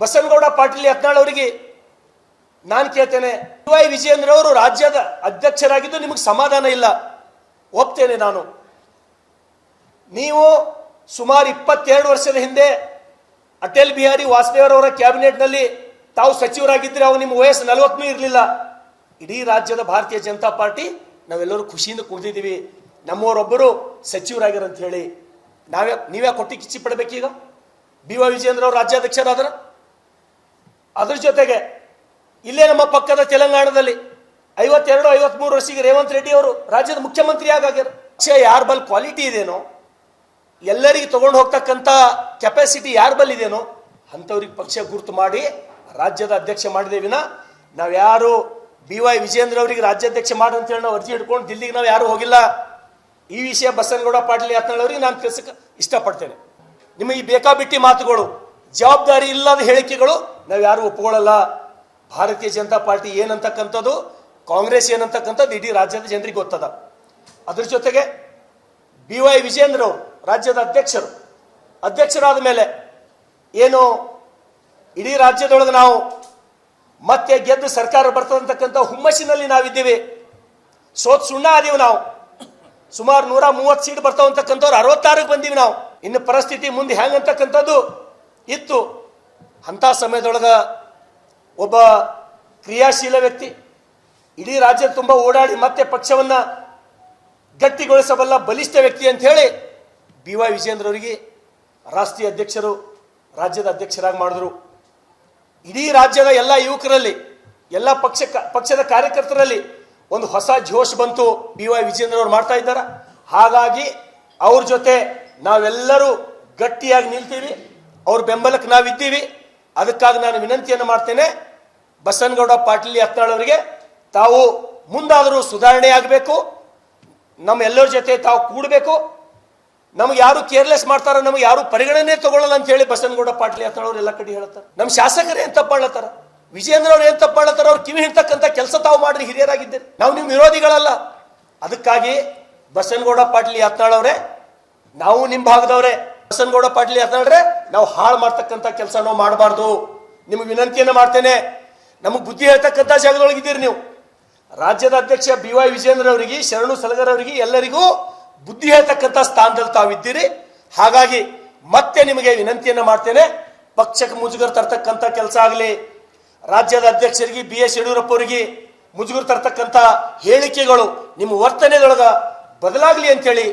ಬಸನಗೌಡ ಪಾಟೀಲ್ ಯತ್ನಾಳ್ ಅವರಿಗೆ ನಾನು ಕೇಳ್ತೇನೆ, ವೈ ವಿಜಯೇಂದ್ರ ಅವರು ರಾಜ್ಯದ ಅಧ್ಯಕ್ಷರಾಗಿದ್ದು ನಿಮಗೆ ಸಮಾಧಾನ ಇಲ್ಲ, ಒಪ್ತೇನೆ ನಾನು. ನೀವು ಸುಮಾರು 22 ವರ್ಷದ ಹಿಂದೆ ಅಟಲ್ ಬಿಹಾರಿ ವಾಜಪೇಯಿ ಅವರ ಕ್ಯಾಬಿನೆಟ್ನಲ್ಲಿ ತಾವು ಸಚಿವರಾಗಿದ್ದರೆ ಅವು ನಿಮ್ಮ ವಯಸ್ಸು 40 ಇರಲಿಲ್ಲ. ಇಡೀ ರಾಜ್ಯದ ಭಾರತೀಯ ಜನತಾ ಪಾರ್ಟಿ ನಾವೆಲ್ಲರೂ ಖುಷಿಯಿಂದ ಕುಳಿದಿದ್ದೀವಿ, ನಮ್ಮವರೊಬ್ಬರು ಸಚಿವರಾಗಿರಂತ ಹೇಳಿ. ನೀವೇ ಕೊಟ್ಟಿ ಕಿಚ್ಚಿ ಪಡಬೇಕೀಗ? BY ವಿಜಯೇಂದ್ರ ಅವರು ರಾಜ್ಯಾಧ್ಯಕ್ಷರಾದ್ರ. ಅದ್ರ ಜೊತೆಗೆ ಇಲ್ಲೇ ನಮ್ಮ ಪಕ್ಕದ ತೆಲಂಗಾಣದಲ್ಲಿ 52-53 ವರ್ಷಕ್ಕೆ ರೇವಂತ್ ರೆಡ್ಡಿ ಅವರು ರಾಜ್ಯದ ಮುಖ್ಯಮಂತ್ರಿ ಆಗ್ಯಾರ. ಯಾರ ಬಲ್ ಕ್ವಾಲಿಟಿ ಇದೇನೋ, ಎಲ್ಲರಿಗೆ ತಗೊಂಡು ಹೋಗ್ತಕ್ಕಂಥ ಕೆಪಾಸಿಟಿ ಯಾರ ಬಲ್ ಇದೇನೋ ಅಂಥವ್ರಿಗೆ ಪಕ್ಷ ಗುರುತು ಮಾಡಿ ರಾಜ್ಯದ ಅಧ್ಯಕ್ಷ ಮಾಡಿದೆ ವಿನ ನಾವ್ಯಾರು BY ವಿಜಯೇಂದ್ರ ಅವರಿಗೆ ರಾಜ್ಯಾಧ್ಯಕ್ಷ ಮಾಡಿ ಅಂತ ಹೇಳಿ ನಾವು ಅರ್ಜಿ ಹಿಡ್ಕೊಂಡು ದಿಲ್ಲಿಗೆ ನಾವು ಯಾರು ಹೋಗಿಲ್ಲ. ಈ ವಿಷಯ ಬಸನಗೌಡ ಪಾಟೀಲ್ ಯತ್ನಾಳ್ ಅವರಿಗೆ ನಾನು ತಿಳಿಸಕ್ಕೆ ಇಷ್ಟಪಡ್ತೇನೆ. ನಿಮ್ಮ ಈ ಬೇಕಾಬಿಟ್ಟಿ ಮಾತುಗಳು, ಜವಾಬ್ದಾರಿ ಇಲ್ಲದ ಹೇಳಿಕೆಗಳು ನಾವು ಯಾರು ಒಪ್ಕೊಳ್ಳಲ್ಲ. ಭಾರತೀಯ ಜನತಾ ಪಾರ್ಟಿ ಏನಂತಕ್ಕಂಥದ್ದು, ಕಾಂಗ್ರೆಸ್ ಏನಂತಕ್ಕಂಥದ್ದು ಇಡೀ ರಾಜ್ಯದ ಜನರಿಗೆ ಗೊತ್ತದ. ಅದ್ರ ಜೊತೆಗೆ BY ವಿಜಯೇಂದ್ರ ಅವರು ರಾಜ್ಯದ ಅಧ್ಯಕ್ಷರಾದ ಮೇಲೆ ಏನು ಇಡೀ ರಾಜ್ಯದೊಳಗೆ ನಾವು ಮತ್ತೆ ಗೆದ್ದು ಸರ್ಕಾರ ಬರ್ತದಂತಕ್ಕಂಥ ಹುಮ್ಮಸ್ಸಿನಲ್ಲಿ ನಾವಿದ್ದೀವಿ. ಸೋತ್ ಸುಣ್ಣ ಆದೀವಿ ನಾವು. ಸುಮಾರು 130 ಸೀಟ್ ಬರ್ತಾವಂತಕ್ಕಂಥವ್ರು 66ಕ್ಕೆ ಬಂದೀವಿ ನಾವು. ಇನ್ನು ಪರಿಸ್ಥಿತಿ ಮುಂದೆ ಹೆಂಗಂತಕ್ಕಂಥದ್ದು ಇತ್ತು. ಅಂಥ ಸಮಯದೊಳಗೆ ಒಬ್ಬ ಕ್ರಿಯಾಶೀಲ ವ್ಯಕ್ತಿ ಇಡೀ ರಾಜ್ಯ ತುಂಬ ಓಡಾಡಿ ಮತ್ತೆ ಪಕ್ಷವನ್ನು ಗಟ್ಟಿಗೊಳಿಸಬಲ್ಲ ಬಲಿಷ್ಠ ವ್ಯಕ್ತಿ ಅಂತ ಹೇಳಿ BY ವಿಜಯೇಂದ್ರ ಅವರಿಗೆ ರಾಷ್ಟ್ರೀಯ ಅಧ್ಯಕ್ಷರು, ರಾಜ್ಯದ ಅಧ್ಯಕ್ಷರಾಗಿ ಮಾಡಿದ್ರು. ಇಡೀ ರಾಜ್ಯದ ಎಲ್ಲ ಯುವಕರಲ್ಲಿ, ಎಲ್ಲ ಪಕ್ಷದ ಕಾರ್ಯಕರ್ತರಲ್ಲಿ ಒಂದು ಹೊಸ ಜೋಶ್ ಬಂತು. BY ವಿಜಯೇಂದ್ರ ಅವರು ಮಾಡ್ತಾ ಇದ್ದಾರೆ. ಹಾಗಾಗಿ ಅವ್ರ ಜೊತೆ ನಾವೆಲ್ಲರೂ ಗಟ್ಟಿಯಾಗಿ ನಿಲ್ತೀವಿ, ಅವ್ರ ಬೆಂಬಲಕ್ಕೆ ನಾವಿದ್ದೀವಿ. ಅದಕ್ಕಾಗಿ ನಾನು ವಿನಂತಿಯನ್ನು ಮಾಡ್ತೇನೆ, ಬಸನಗೌಡ ಪಾಟೀಲ್ ಯತ್ನಾಳ್ ಅವರಿಗೆ ತಾವು ಮುಂದಾದರೂ ಸುಧಾರಣೆ ಆಗಬೇಕು, ನಮ್ಮ ಎಲ್ಲರ ಜೊತೆ ತಾವು ಕೂಡಬೇಕು. ನಮ್ಗೆ ಯಾರು ಕೇರ್ಲೆಸ್ ಮಾಡ್ತಾರ, ನಮ್ಗೆ ಯಾರು ಪರಿಗಣನೆ ತಗೊಳ್ಳಲ್ಲ ಅಂತ ಹೇಳಿ ಬಸನಗೌಡ ಪಾಟೀಲ್ ಯತ್ನಾಳ್ ಅವ್ರು ಎಲ್ಲ ಕಡೆ ಹೇಳ್ತಾರೆ. ನಮ್ಮ ಶಾಸಕರು ಏನ್ ತಪ್ಪಾಳತ್ತಾರ, ವಿಜಯೇಂದ್ರ ಅವ್ರು ಏನ್ ತಪ್ಪಾಳತ್ತಾರ, ಅವ್ರು ಕಿವಿ ಹಿಡ್ತಕ್ಕಂಥ ಕೆಲಸ ತಾವು ಮಾಡ್ರಿ, ಹಿರಿಯರಾಗಿದ್ದೇನೆ, ನಾವು ನಿಮ್ಮ ವಿರೋಧಿಗಳಲ್ಲ. ಅದಕ್ಕಾಗಿ ಬಸನಗೌಡ ಪಾಟೀಲ್ ಯತ್ನಾಳ್ ಅವರೇ, ನಾವು ನಿಮ್ಮ ಭಾಗದವ್ರೆ. ಬಸನಗೌಡ ಪಾಟೀಲ್ ಯತ್ನಾಳ್ರೆ, ನಾವು ಹಾಳು ಮಾಡ್ತಕ್ಕಂಥ ಕೆಲಸ ನಾವು ಮಾಡಬಾರ್ದು. ನಿಮಗೆ ವಿನಂತಿಯನ್ನು ಮಾಡ್ತೇನೆ, ನಮಗೆ ಬುದ್ಧಿ ಹೇಳ್ತಕ್ಕಂಥ ಜಾಗದೊಳಗಿದ್ದೀರಿ ನೀವು. ರಾಜ್ಯದ ಅಧ್ಯಕ್ಷ BY ವಿಜಯೇಂದ್ರ ಅವರಿಗೆ, ಶರಣು ಸಲಗರ್ ಅವರಿಗೆ, ಎಲ್ಲರಿಗೂ ಬುದ್ಧಿ ಹೇಳ್ತಕ್ಕಂಥ ಸ್ಥಾನದಲ್ಲಿ ತಾವಿದ್ದೀರಿ. ಹಾಗಾಗಿ ಮತ್ತೆ ನಿಮಗೆ ವಿನಂತಿಯನ್ನು ಮಾಡ್ತೇನೆ, ಪಕ್ಷಕ್ಕೆ ಮುಜುಗರ ತರ್ತಕ್ಕಂಥ ಕೆಲಸ ಆಗಲಿ, ರಾಜ್ಯದ ಅಧ್ಯಕ್ಷರಿಗೆ BS ಯಡಿಯೂರಪ್ಪ ಅವರಿಗೆ ಮುಜುಗರ ತರ್ತಕ್ಕಂಥ ಹೇಳಿಕೆಗಳು ನಿಮ್ಮ ವರ್ತನೆದೊಳಗ ಬದಲಾಗಲಿ ಅಂತೇಳಿ